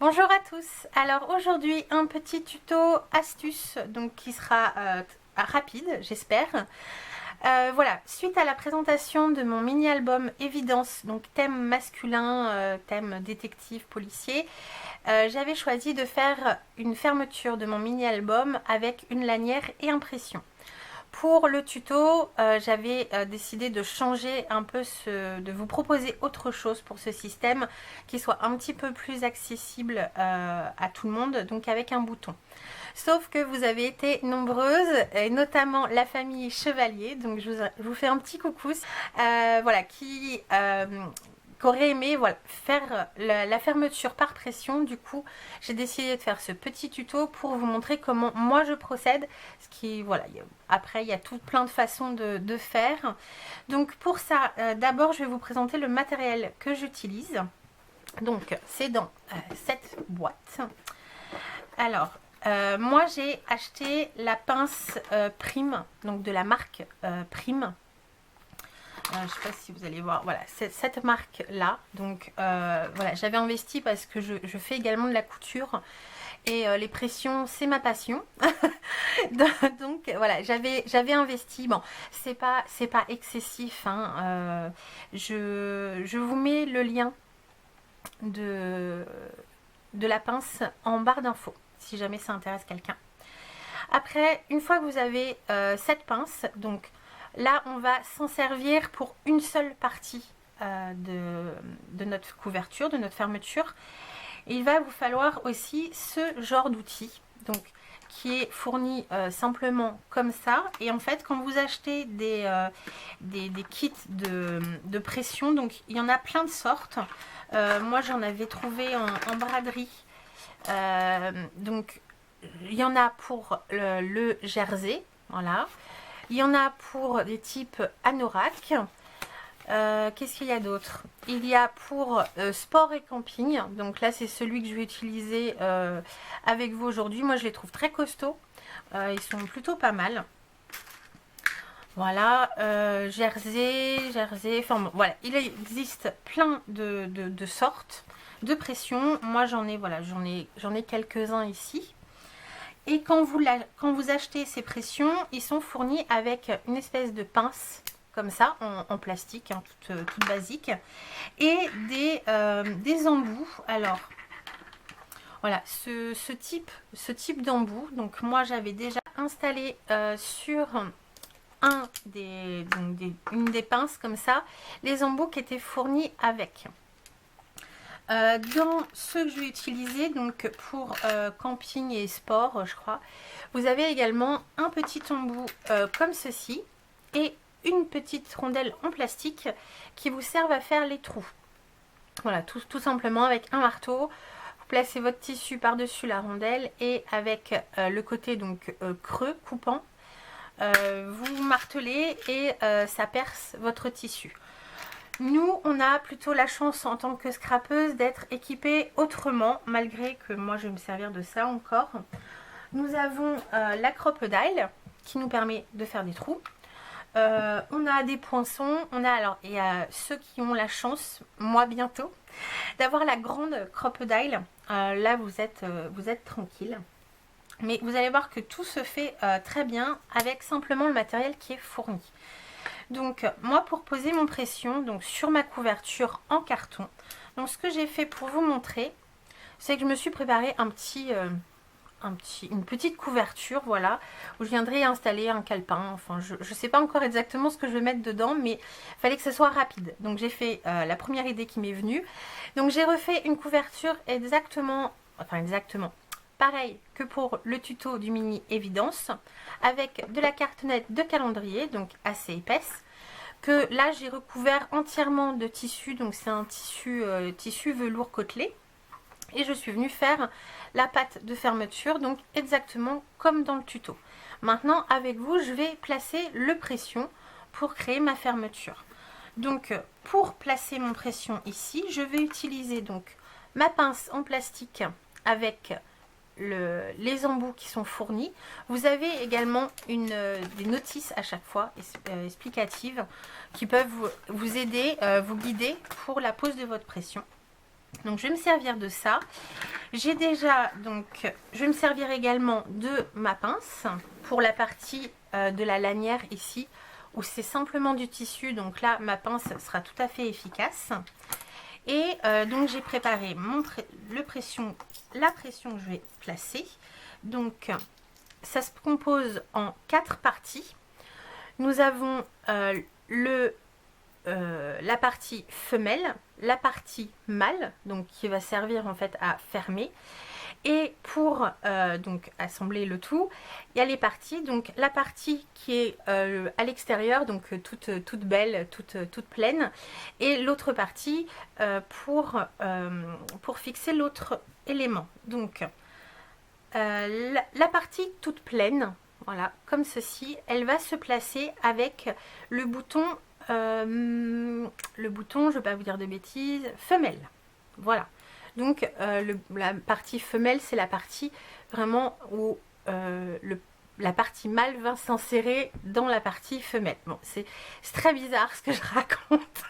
Bonjour à tous. Alors aujourd'hui un petit tuto astuce donc qui sera rapide j'espère. Voilà, suite à la présentation de mon mini album Évidence, donc thème masculin, thème détective policier, j'avais choisi de faire une fermeture de mon mini album avec une lanière et impression. Pour le tuto, j'avais décidé de changer un peu, de vous proposer autre chose pour ce système qui soit un petit peu plus accessible à tout le monde, donc avec un bouton. Sauf que vous avez été nombreuses, et notamment la famille Chevalier, donc je vous fais un petit coucou, voilà, qui aurait aimé faire la fermeture par pression. Du coup j'ai décidé de faire ce petit tuto pour vous montrer comment moi je procède, ce qui voilà, après il y a tout plein de façons de faire. Donc pour ça, d'abord je vais vous présenter le matériel que j'utilise. Donc c'est dans cette boîte. Alors moi j'ai acheté la pince Prime, donc de la marque Prime. Je ne sais pas si vous allez voir, voilà, cette marque là. Donc voilà, j'avais investi parce que je fais également de la couture et les pressions c'est ma passion. Donc voilà, j'avais investi. Bon, c'est pas excessif, hein. Je vous mets le lien de la pince en barre d'infos si jamais ça intéresse quelqu'un. Après, une fois que vous avez cette pince, donc là, on va s'en servir pour une seule partie de notre couverture, de notre fermeture. Il va vous falloir aussi ce genre d'outil, donc qui est fourni simplement comme ça. Et en fait, quand vous achetez des kits de pression, donc il y en a plein de sortes. Moi, j'en avais trouvé en braderie. Donc, il y en a pour le jersey, voilà. Il y en a pour des types anorak. Qu'est-ce qu'il y a d'autre? Il y a pour sport et camping. Donc là, c'est celui que je vais utiliser avec vous aujourd'hui. Moi, je les trouve très costauds. Ils sont plutôt pas mal. Voilà, jersey. Enfin bon, voilà. Il existe plein de sortes de pression. Moi, j'en ai quelques-uns ici. Et quand vous achetez ces pressions, ils sont fournis avec une espèce de pince, comme ça, en plastique, hein, toute basique, et des embouts. Alors, voilà, ce type d'embout, donc moi j'avais déjà installé sur une des pinces, comme ça, les embouts qui étaient fournis avec. Dans ceux que je vais utiliser donc pour camping et sport, je crois, vous avez également un petit embout comme ceci et une petite rondelle en plastique qui vous servent à faire les trous. Voilà, tout simplement avec un marteau, vous placez votre tissu par-dessus la rondelle et avec le côté donc creux, coupant, vous martelez et ça perce votre tissu. Nous, on a plutôt la chance en tant que scrapeuse d'être équipée autrement, malgré que moi je vais me servir de ça encore. Nous avons la crocodile qui nous permet de faire des trous. On a des poinçons, il y a ceux qui ont la chance, moi bientôt, d'avoir la grande crocodile. Là vous êtes tranquille. Mais vous allez voir que tout se fait très bien avec simplement le matériel qui est fourni. Donc moi, pour poser mon pression donc sur ma couverture en carton, donc ce que j'ai fait pour vous montrer, c'est que je me suis préparé une petite couverture, voilà, où je viendrai installer un calepin. Enfin, je ne sais pas encore exactement ce que je vais mettre dedans, mais il fallait que ce soit rapide. Donc j'ai fait la première idée qui m'est venue. Donc j'ai refait une couverture exactement pareil que pour le tuto du mini Évidence, avec de la cartonnette de calendrier, donc assez épaisse, que là j'ai recouvert entièrement de tissu, donc c'est un tissu velours côtelé, et je suis venue faire la pâte de fermeture, donc exactement comme dans le tuto. Maintenant avec vous, je vais placer le pression pour créer ma fermeture. Donc pour placer mon pression ici, je vais utiliser donc ma pince en plastique avec les embouts qui sont fournis. Vous avez également des notices à chaque fois explicatives qui peuvent vous aider, vous guider pour la pose de votre pression. Donc je vais me servir de ça J'ai déjà, donc, je vais me servir également de ma pince pour la partie de la lanière ici, où c'est simplement du tissu. Donc là, ma pince sera tout à fait efficace. Et donc, j'ai préparé la pression que je vais placer. Donc, ça se compose en 4 parties. Nous avons la partie femelle, la partie mâle, donc qui va servir en fait à fermer. Et pour donc assembler le tout, il y a les parties. Donc la partie qui est à l'extérieur, donc toute belle, toute pleine, et l'autre partie pour fixer l'autre élément. Donc la partie toute pleine, voilà, comme ceci, elle va se placer avec le bouton, je ne vais pas vous dire de bêtises, femelle. Voilà. Donc la partie femelle, c'est la partie vraiment où la partie mâle va s'insérer dans la partie femelle. Bon, c'est très bizarre ce que je raconte.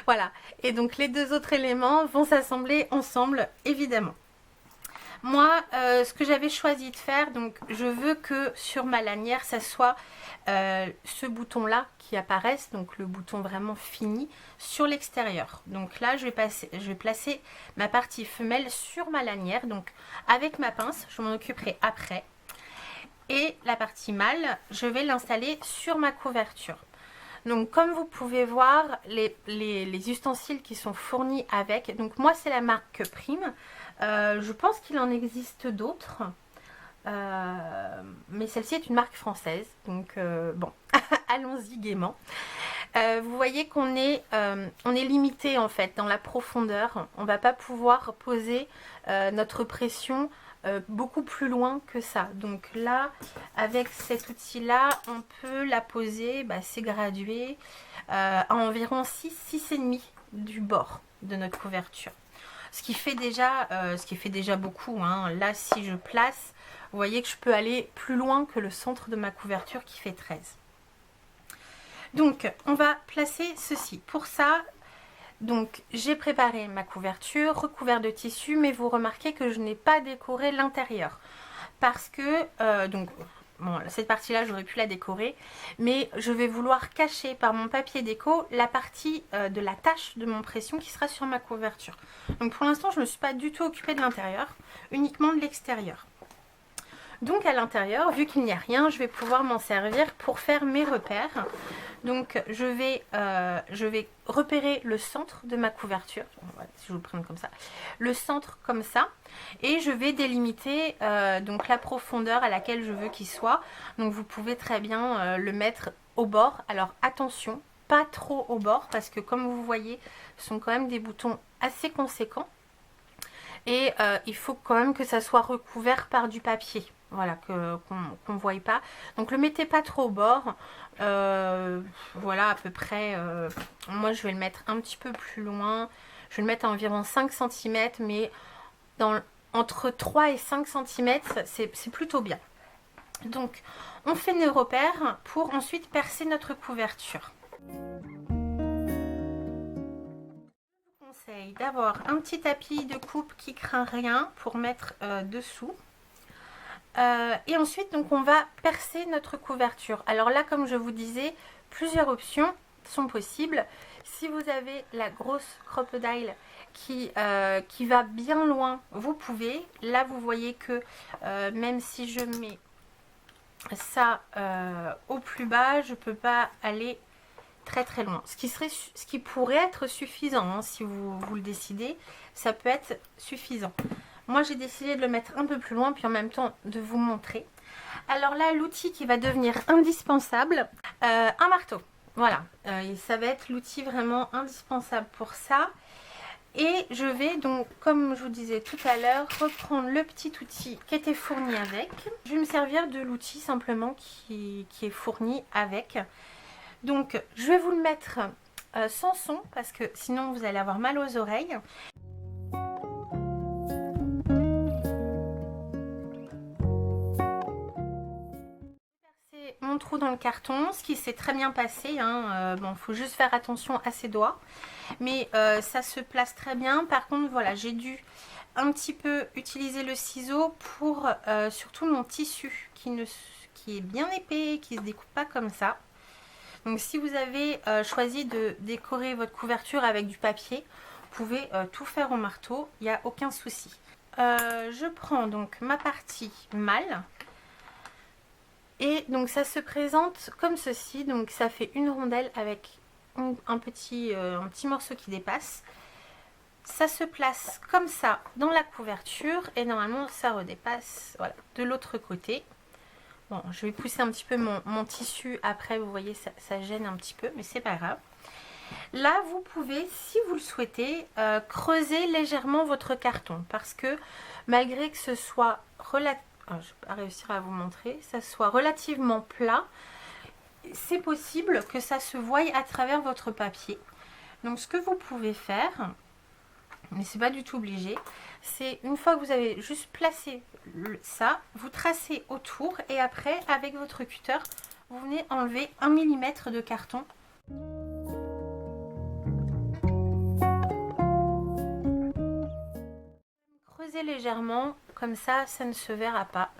Voilà. Et donc les deux autres éléments vont s'assembler ensemble, évidemment. Moi, ce que j'avais choisi de faire, donc je veux que sur ma lanière, ça soit ce bouton-là qui apparaisse, donc le bouton vraiment fini sur l'extérieur. Donc là, je vais placer ma partie femelle sur ma lanière, donc avec ma pince, je m'en occuperai après. Et la partie mâle, je vais l'installer sur ma couverture. Donc comme vous pouvez voir, les ustensiles qui sont fournis avec, donc moi c'est la marque Prime, je pense qu'il en existe d'autres, mais celle-ci est une marque française, donc bon, allons-y gaiement. Vous voyez qu'on est, on est limité en fait dans la profondeur, on ne va pas pouvoir poser notre pression beaucoup plus loin que ça. Donc là, avec cet outil-là, on peut la poser, c'est gradué, à environ 6,5 du bord de notre couverture. Ce qui fait déjà beaucoup, hein. Là, si je place, vous voyez que je peux aller plus loin que le centre de ma couverture qui fait 13. Donc, on va placer ceci. Pour ça, donc j'ai préparé ma couverture recouverte de tissu, mais vous remarquez que je n'ai pas décoré l'intérieur parce que donc bon, cette partie là j'aurais pu la décorer, mais je vais vouloir cacher par mon papier déco la partie de la tache de mon pression qui sera sur ma couverture. Donc pour l'instant je ne me suis pas du tout occupée de l'intérieur, uniquement de l'extérieur. Donc à l'intérieur, vu qu'il n'y a rien, je vais pouvoir m'en servir pour faire mes repères. Donc je vais repérer le centre de ma couverture, voilà, si je vous le prends comme ça, le centre comme ça, et je vais délimiter donc la profondeur à laquelle je veux qu'il soit. Donc vous pouvez très bien le mettre au bord. Alors attention, pas trop au bord, parce que comme vous voyez, ce sont quand même des boutons assez conséquents. Et il faut quand même que ça soit recouvert par du papier. Voilà, qu'on ne voie pas. Donc le mettez pas trop au bord. Voilà, à peu près. Moi, je vais le mettre un petit peu plus loin. Je vais le mettre à environ 5 cm. Mais entre 3 et 5 cm, c'est plutôt bien. Donc, on fait nos repères pour ensuite percer notre couverture. D'avoir un petit tapis de coupe qui craint rien pour mettre dessous. Et ensuite donc on va percer notre couverture. Alors là, comme je vous disais, plusieurs options sont possibles. Si vous avez la grosse crocodile qui va bien loin, vous pouvez. Là vous voyez que même si je mets ça au plus bas, je peux pas aller très loin, ce qui pourrait être suffisant, hein, si vous le décidez, ça peut être suffisant. Moi j'ai décidé de le mettre un peu plus loin, puis en même temps de vous montrer. Alors là, l'outil qui va devenir indispensable, un marteau, voilà, ça va être l'outil vraiment indispensable pour ça. Et je vais donc, comme je vous disais tout à l'heure, reprendre le petit outil qui était fourni avec. Je vais me servir de l'outil simplement qui est fourni avec. Donc je vais vous le mettre sans son parce que sinon vous allez avoir mal aux oreilles. J'ai percé mon trou trou dans le carton, ce qui s'est très bien passé, hein. Bon, faut juste faire attention à ses doigts, mais ça se place très bien. Par contre, voilà, j'ai dû un petit peu utiliser le ciseau pour surtout mon tissu qui est bien épais, qui se découpe pas comme ça. Donc si vous avez choisi de décorer votre couverture avec du papier, vous pouvez tout faire au marteau, il n'y a aucun souci. Je prends donc ma partie mâle. Et donc ça se présente comme ceci, donc ça fait une rondelle avec un petit morceau qui dépasse. Ça se place comme ça dans la couverture et normalement ça redépasse, voilà, de l'autre côté. Bon, je vais pousser un petit peu mon tissu après, vous voyez ça gêne un petit peu, mais c'est pas grave. Là vous pouvez, si vous le souhaitez, creuser légèrement votre carton parce que malgré que ce soit relativement... je ne vais pas réussir à vous montrer, ça soit relativement plat, c'est possible que ça se voie à travers votre papier. Donc ce que vous pouvez faire, mais c'est pas du tout obligé, c'est une fois que vous avez juste placé ça, vous tracez autour et après avec votre cutter, vous venez enlever 1 mm de carton. Creusez légèrement, comme ça ne se verra pas.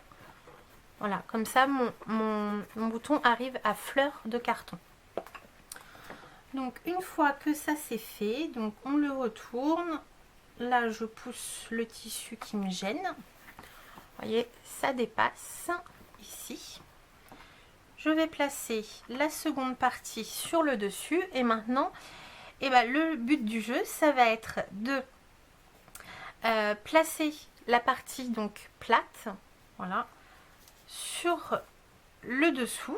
Voilà, comme ça mon bouton arrive à fleur de carton. Donc une fois que ça c'est fait, donc on le retourne. Là je pousse le tissu qui me gêne. Vous voyez, ça dépasse ici. Je vais placer la seconde partie sur le dessus et maintenant, le but du jeu, ça va être de placer la partie donc plate, voilà, sur le dessous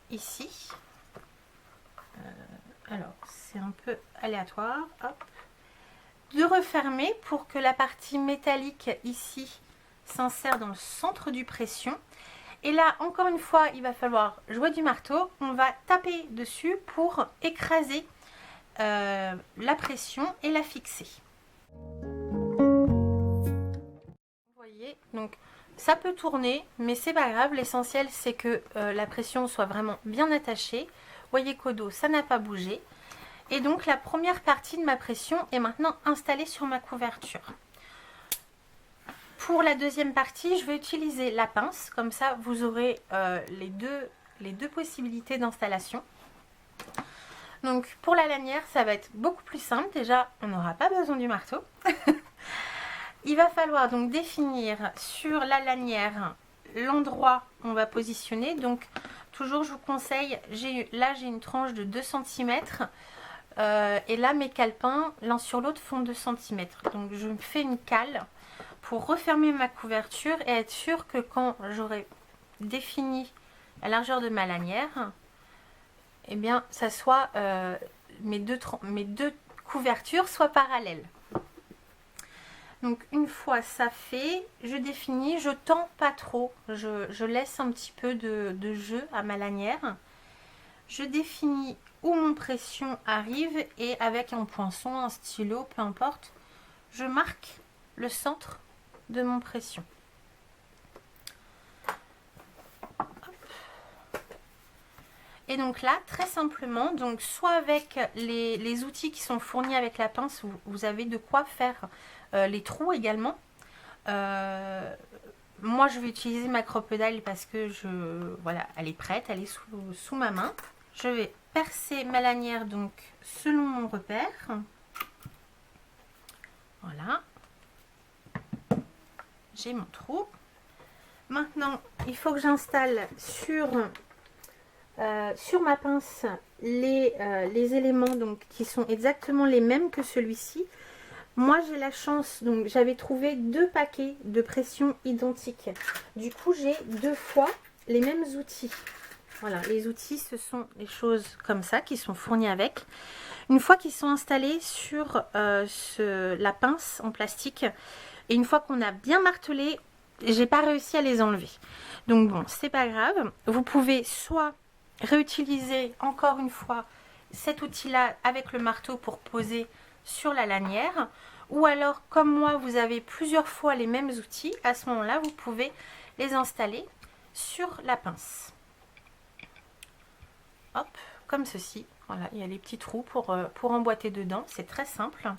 ici. Alors c'est un peu aléatoire, hop, de refermer pour que la partie métallique ici s'insère dans le centre du pression. Et là encore une fois il va falloir jouer du marteau, on va taper dessus pour écraser la pression et la fixer. Donc ça peut tourner mais c'est pas grave, l'essentiel c'est que la pression soit vraiment bien attachée. Vous voyez qu'au dos ça n'a pas bougé et donc la première partie de ma pression est maintenant installée sur ma couverture. Pour la deuxième partie je vais utiliser la pince, comme ça vous aurez les deux possibilités d'installation. Donc pour la lanière ça va être beaucoup plus simple, déjà on n'aura pas besoin du marteau. Il va falloir donc définir sur la lanière l'endroit où on va positionner. Donc toujours je vous conseille, là j'ai une tranche de 2 cm et là mes calepins l'un sur l'autre font 2 cm. Donc je me fais une cale pour refermer ma couverture et être sûr que quand j'aurai défini la largeur de ma lanière, eh bien ça soit mes deux couvertures soient parallèles. Donc une fois ça fait, je définis, je tends pas trop, je laisse un petit peu de jeu à ma lanière. Je définis où mon pression arrive et avec un poinçon, un stylo, peu importe, je marque le centre de mon pression. Et donc là, très simplement, donc soit avec les outils qui sont fournis avec la pince, vous avez de quoi faire les trous également. Moi, je vais utiliser ma crocodile parce que voilà, elle est prête, elle est sous ma main. Je vais percer ma lanière donc selon mon repère. Voilà. J'ai mon trou. Maintenant, il faut que j'installe sur ma pince les éléments donc, qui sont exactement les mêmes que celui-ci. Moi j'ai la chance, donc j'avais trouvé 2 paquets de pression identiques. Du coup j'ai 2 fois les mêmes outils. Voilà, les outils ce sont des choses comme ça qui sont fournis avec. Une fois qu'ils sont installés sur la pince en plastique et une fois qu'on a bien martelé, j'ai pas réussi à les enlever. Donc bon, c'est pas grave. Vous pouvez soit réutiliser encore une fois cet outil là avec le marteau pour poser sur la lanière, ou alors comme moi vous avez plusieurs fois les mêmes outils, à ce moment là vous pouvez les installer sur la pince. hop, comme ceci. Voilà, il y a les petits trous pour emboîter dedans, c'est très simple.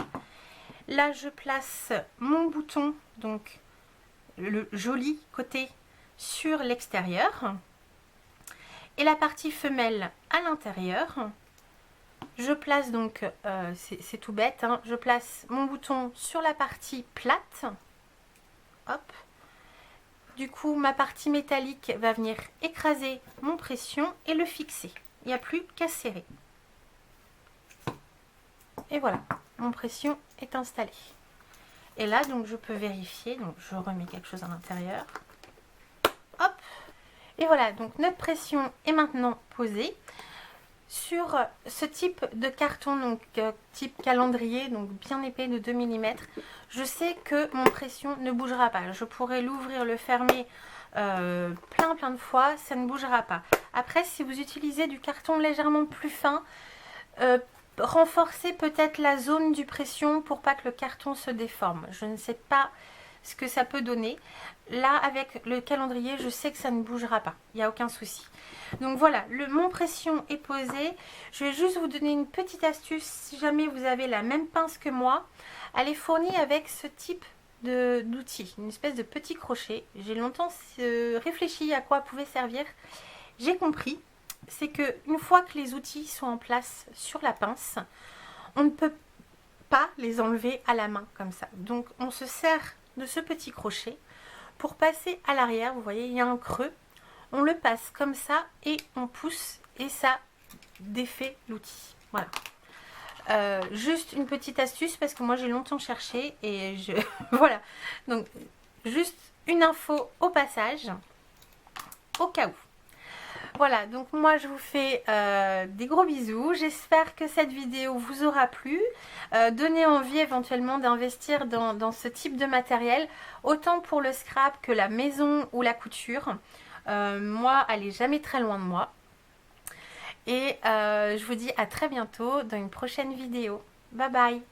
Là, je place mon bouton, donc le joli côté sur l'extérieur. Et la partie femelle à l'intérieur. Je place donc, c'est tout bête, hein, je place mon bouton sur la partie plate. Hop. Du coup, ma partie métallique va venir écraser mon pression et le fixer. Il n'y a plus qu'à serrer. Et voilà, mon pression est installée. Et là, donc, je peux vérifier. Donc, je remets quelque chose à l'intérieur. Hop. Et voilà, donc notre pression est maintenant posée. Sur ce type de carton, donc type calendrier, donc bien épais de 2 mm, je sais que mon pression ne bougera pas. Je pourrais l'ouvrir, le fermer plein de fois, ça ne bougera pas. Après, si vous utilisez du carton légèrement plus fin, renforcez peut-être la zone du pression pour pas que le carton se déforme. Je ne sais pas ce que ça peut donner. Là, avec le calendrier, je sais que ça ne bougera pas. Il n'y a aucun souci. Donc voilà, mon pression est posée. Je vais juste vous donner une petite astuce. Si jamais vous avez la même pince que moi, elle est fournie avec ce type d'outil. Une espèce de petit crochet. J'ai longtemps réfléchi à quoi pouvait servir. J'ai compris. C'est que une fois que les outils sont en place sur la pince, on ne peut pas les enlever à la main comme ça. Donc on se sert de ce petit crochet pour passer à l'arrière. Vous voyez, il y a un creux. On le passe comme ça et on pousse et ça défait l'outil. Voilà. Juste une petite astuce parce que moi j'ai longtemps cherché et je... voilà. Donc juste une info au passage, au cas où. Voilà, donc moi je vous fais des gros bisous. J'espère que cette vidéo vous aura plu. Donnez envie éventuellement d'investir dans ce type de matériel, autant pour le scrap que la maison ou la couture. Moi, elle n'est jamais très loin de moi. Et je vous dis à très bientôt dans une prochaine vidéo. Bye bye!